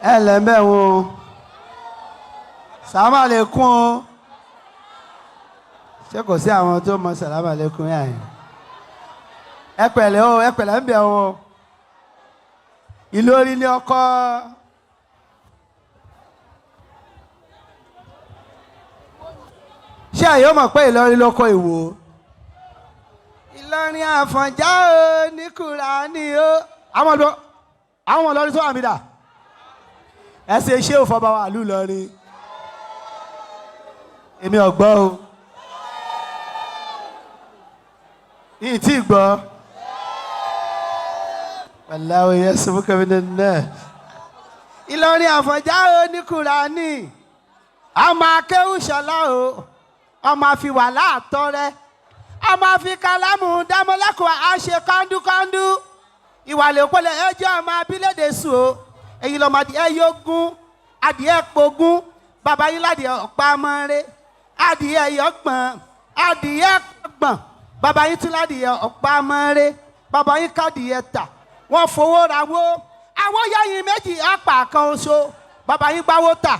ẹ lẹ́mẹ̀ wọn sàlámù àlékún o ṣé kò sí àwọn tó mọ sàlámù àlékún yà yẹn ẹ pẹ̀lẹ́ o ẹ pẹ̀lẹ́ ń bẹ̀ o Ìlọrin ní ọkọ ṣé àyè mọ̀ pé Ìlọrin ló kọ Ìwó Ìlọrin Àfọ̀njá o ní Kùránì o àwọn Ìlọrin tó wà mí dà ẹ ṣe ṣé òfọba wà lù lọrin èmi ọgbọ́ o yìí tí gbọ́ wàláwò yẹ sọ́mú kẹ́mínà náà Ìlọrin Àfọ̀njá o ní Kùránì ọmọ akéwùsọ̀lá o ọmọ àfiwà láàtọ́ rẹ ọmọ àfi kálámù dámọ́lẹ́kọ̀ọ́ àṣẹ kọ́ńdúkọ́ńdú ìwàlẹ̀ òpólẹ̀ ẹjọ́ ọmọ abílẹ̀dẹ̀ sùn o èyí lọ́mọ adìẹ yógún adìẹ pogún bàbá yín ládìẹ ọ̀pá mọ́rẹ́ adìẹ yọgbọ̀n adìẹ gbọ̀n bàbá yín tún ládìẹ ọ̀pá mọ́rẹ́ bàbá yín kádìẹ tà wọ́n fowó rawó àwọn yẹ́yìn méjì apá kan oṣù bàbá yín gbáwó tà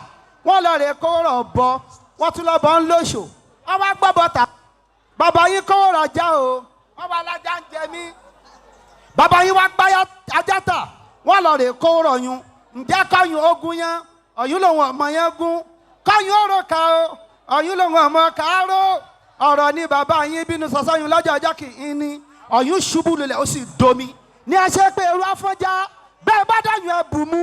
wọ́n lọ rè kó rọ̀ bọ́ wọ́n tún lọ bọ́ ń lóṣò wọ́n wá gbọ́ bọ́tà bàbá yín kó rọ̀ já o wọ́n wá lájà ń jẹ mí bàbá yín wá gbáyà ajá tà wọ́n lọ rè kó rọ̀ yún ǹjẹ́ kọ́yún ogun yẹn ọ̀yún lòun ọmọ yẹn gún kọ́yún ọ̀rọ̀ ká o ọ̀yún lòun ọmọ kàárọ̀ ọ̀rọ̀ ni bàbá yín bínú sọ́sọ́yún lọ́jọ́ ọjọ́ kìíní ọ̀yún ṣubú lulẹ̀ ó sì domi ní ẹṣẹ́ pé èrò Àfọ̀njá bẹ́ẹ̀ bá dọ̀yún ẹ̀bù mú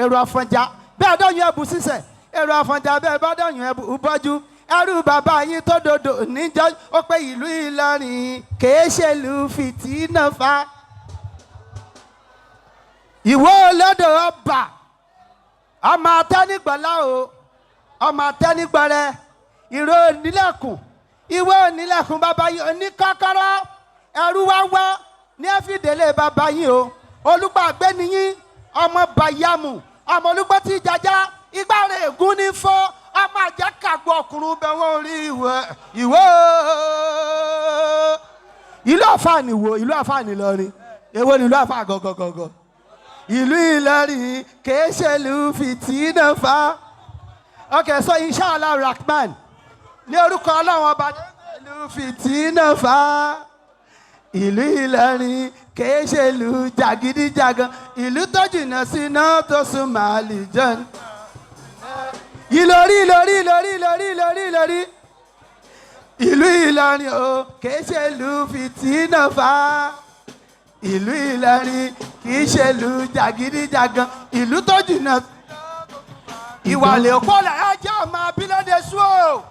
èrò Àfọ̀njá bẹ́ẹ̀ dọ̀yún ẹ̀bù sísẹ̀ èrò Àfọ̀njá bẹ́ẹ̀ bá dọ̀yún ẹ̀bù bọ́jú ẹrú bàbá yín tó dodo níjọ́ ó pé ìlú Ìlọrin kèé ṣèlú fìtínà fa Ìwó olódò ọba ọmọ atẹnigbọlá o ọmọ atẹnigbọrẹ ìró onílẹ̀kùn Ìwó onílẹ̀kùn bàbá yín oníkọ́kọ́rọ́ ẹrú wá wá ní ẹfìdélé bàbá yín o olùgbàgbé nìyín ọmọ bàyàmù ọmọ olùgbò tí jàjà igbá rẹ̀ ègún ní fọ́ ọmọ àjẹkàgbọ́ ọkùnrin bẹ wọ́n rí Ìwó ìlú Ọ̀fà nìwó ìlú Ọ̀fà nìlọrin èwo ni ìlú Ọ̀fà gọgọgọgọ ìlú Ìlọrin kìí ṣèlú fìtínà fa okay so inshallah rahman ní orúkọ Ọlọ́run ọba ìlú fìtínà fa ìlú Ìlọrin kìí ṣèlú jàgídíjàgan ìlú tó jìnnà síná tó sún màálì jọ́n Ìlọrin ìlú Ìlọrin o kìí ṣèlú fìtínà fa ìlú Ìlọrin kìí ṣèlú jàgídíjàgan ìlú tó jìnnà ìwàlẹ̀ òpólẹ̀ ẹjẹ́ ọmọ abílẹ̀dẹ̀ sùn o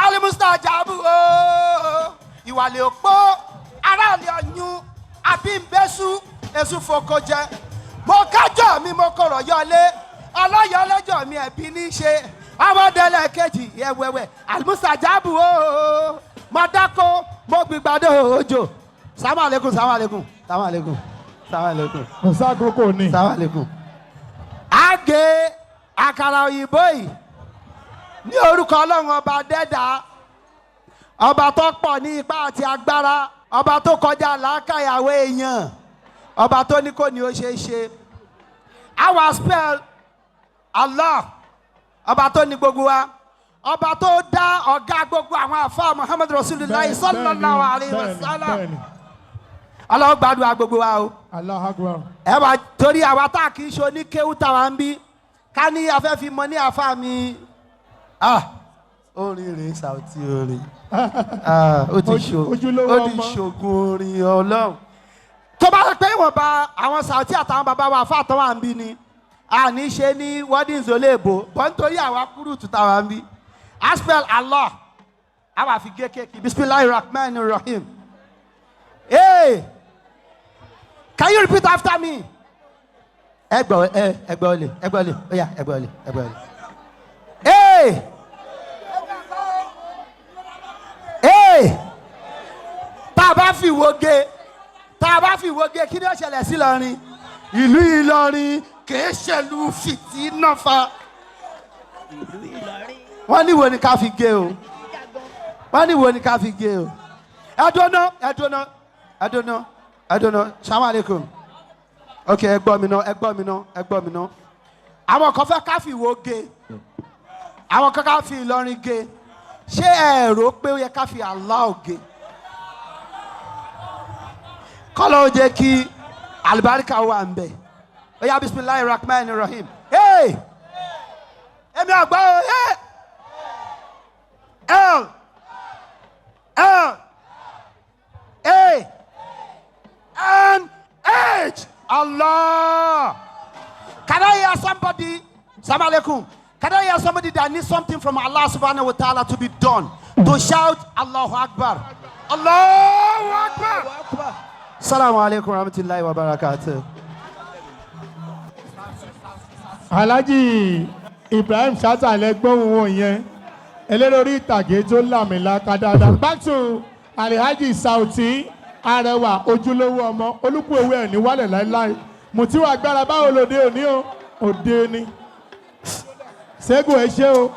Al-Mustajab o ìwàlẹ̀ òpó aráàlú ọ̀yún abímbẹ́sù èṣù fòkò jẹ mo kájọ mi mo kọ̀rọ̀ yọlé ọlọ́yọ̀ ọlọ́jọ́ mi ẹ̀bí ní í ṣe ọmọdélé kejì ẹ̀wẹ̀wẹ̀ Al-Mustajab o mo dákó mo gbìgbàdo òjò salamu alaikum salamu alaikum salamu alaikum salamu alaikum. ọ̀sàkókò ni. salamu alaikum. àgé àkàrà òyìnbó yìí ní orúkọ Ọlọ́run ọba dẹ́dà ọba tó pọ̀ ní ipá àti agbára ọba tó kọjá làákàyàwó èèyàn ọba tó ní kò ní ó ṣeé ṣe our spell Allah ọba tó ní gbogbo wa ọba tó dá ọ̀gá gbogbo àwọn àfa Muhammad Rasulullah sallallahu alayhi wa sallam Allah gbàdúrà gbogbo wa o ẹ wá torí àwa tá a kì í ṣe oníkéwú táwa ń bí ká ní afẹ́fi mọ ní àfa mi orin rèé Saoty orin ó ti ṣògùn orin Ọlọ́run tó bá pé ìwọ̀nba àwọn Saoty àtàwọn bàbá wa àfa àtàwọn à ń bí ni a ní ṣe ní wọ́dìn zolebo bọ́ nítorí àwa kúrú tù táwa ń bí aspel Allah àwa fi gé kéèkì Bismillahirrahmanirrahim. Hey, can you repeat after me? Ẹgbẹ́ olè, oya ẹgbẹ́ olè. Hey, tá a bá fi wo gé kí ni ó ṣẹlẹ̀ sí Ìlọrin? Ìlú Ìlọrin kìí ṣèlú fìtínà fa. Wọ́n ní wo ni ká fi gé o. I don't know. Salaam alaikum. ok ẹ gbọ́ mi ná àwọn kan fẹ́ ká fi Ìwó gé àwọn kan ká fi Ìlọrin gé ṣé ẹ rò pé ó yẹ ká fi Allah gé kọ́lọ́ ó jẹ́ kí alibarika wà ń bẹ̀ ó yá bisimilahi rahman rahim èmi àgbà ó L A N H Allah. Can I hear somebody? Assalamu alaikum. Can I hear somebody that needs something from Allah subhanahu wa ta'ala to be done? To shout Allahu Akbar. Allahu Akbar. Assalamu alaikum warahmatullahi wabarakatuh. Alhaji Ibrahim Chatta lẹ́gbọ́n wọn yẹn. Eléròrí ìtàgé tó làmìlaka dáadáa. Back to Alhaji Sauti Arẹwà ojúlówó ọmọ olùkú ewé ẹ̀ ní wálẹ̀ láíláí. Mùtíwà agbára báwo lòde òní o? Òde ni. Ṣẹ́gun ẹ ṣé o.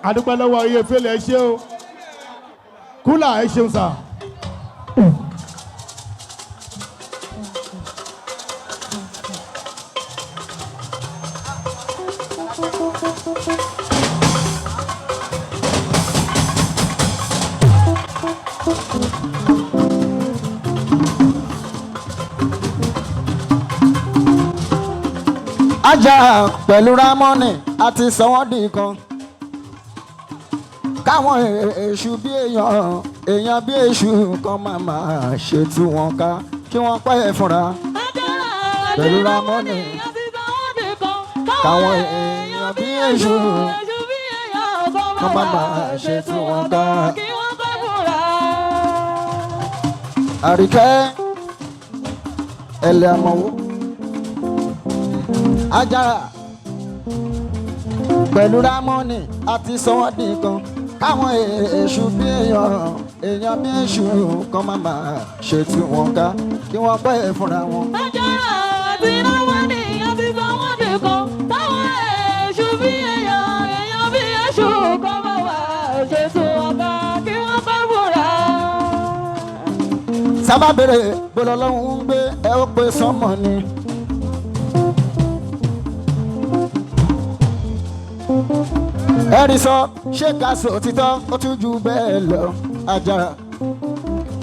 Adúpẹ́ lọ́wọ́ iye fẹ́lẹ̀ ẹ ṣé o. Kúlà ẹ ṣeun sà. Ajá pẹ̀lú Rámọ́nì àti sọ́wọ́dì kan káwọn èṣù bí èèyàn bí èṣù kan máa ṣe tú wọn ká kí wọ́n pẹ́ fúnra pẹ̀lú Rámọ́nì káwọn èèyàn bí èṣù kan máa ṣe tú wọn ká. Àríkẹ́ ẹlẹ́ àmọ́wó Ajára pẹ̀lú Rámọ́nì àti sọ́wọ́dì kan káwọn èṣù bí èèyàn bí èṣù kan máa ṣe tú wọn ká kí wọ́n pẹ́ fúnra wọn. Ajára àti Rámọ́nì àti sọ́wọ́dì kan káwọn èṣù bí èèyàn bí èṣù kan máa ṣe tú wọn ká kí wọ́n pẹ́ fúnra. Sábà bèrè bọ́lá ọlọ́run ń gbé ẹ ó pe sọ́mọ ni. Ẹ̀rí sọ ṣé ká sọ òtítọ́ ó tún jù bẹ́ẹ̀ lọ. Àjàrà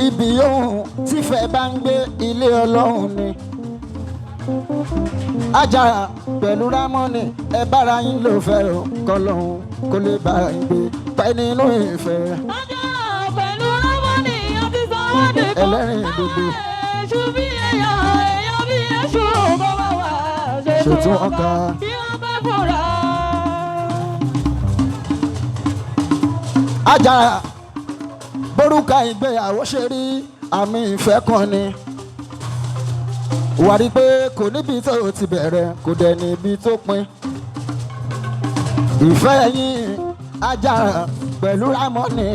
ibi ohun tífẹ̀ bá ń gbé ilé ọlọ́run ni. Àjàrà pẹ̀lú Rámọ́nì ẹ bára yín ló fẹ́ o kọ́lọ́hún kó lè bá yín gbé pẹ́ nínú ìfẹ́. Àjàrà pẹ̀lú Rámọ́nì àti sọ́wọ́dì kan ẹlẹ́rìn dòdò èṣù bí èèyàn bí èṣù kọ́ máa wà ṣètò ọkà. kí wọ́n pẹ́ fúnra. Àjàrà borúkà ìgbéyàwó ṣe rí àmì ìfẹ́ kan ni. Wà rí pé kò níbi tó ti bẹ̀rẹ̀ kò dẹ̀ níbi tó pin. Ìfẹ́ yín Àjàrà pẹ̀lú Rámọ́nì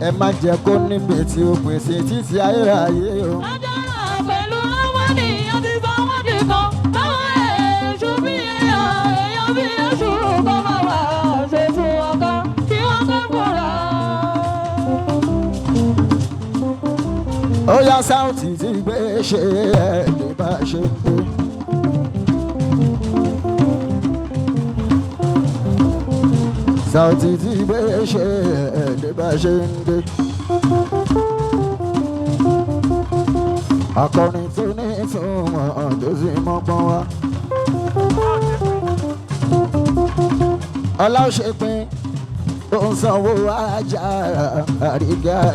ẹ má jẹ́ kó níbi tí ó pin sí títí ayérayé o. Àjàrà pẹ̀lú Rámọ́nì àti sọ́wọ́dì kan káwọn èṣù bí èèyàn bí èṣù kọ́ máa wà ṣe tú wọn ká kí wọ́n pẹ́ fúnra. Ó yá Sáùtì tí gbé ṣe ẹ̀ lè bá ṣe ń gbé. Sáùtì tí gbé ṣe ẹ̀ lè bá ṣe ń gbé. Akọrin tó ní ìtumọ̀ tó sì mọ́gbọ́n wá. Ọlá ó ṣe pin tó ń sanwó Àjàrà Àríkẹ́.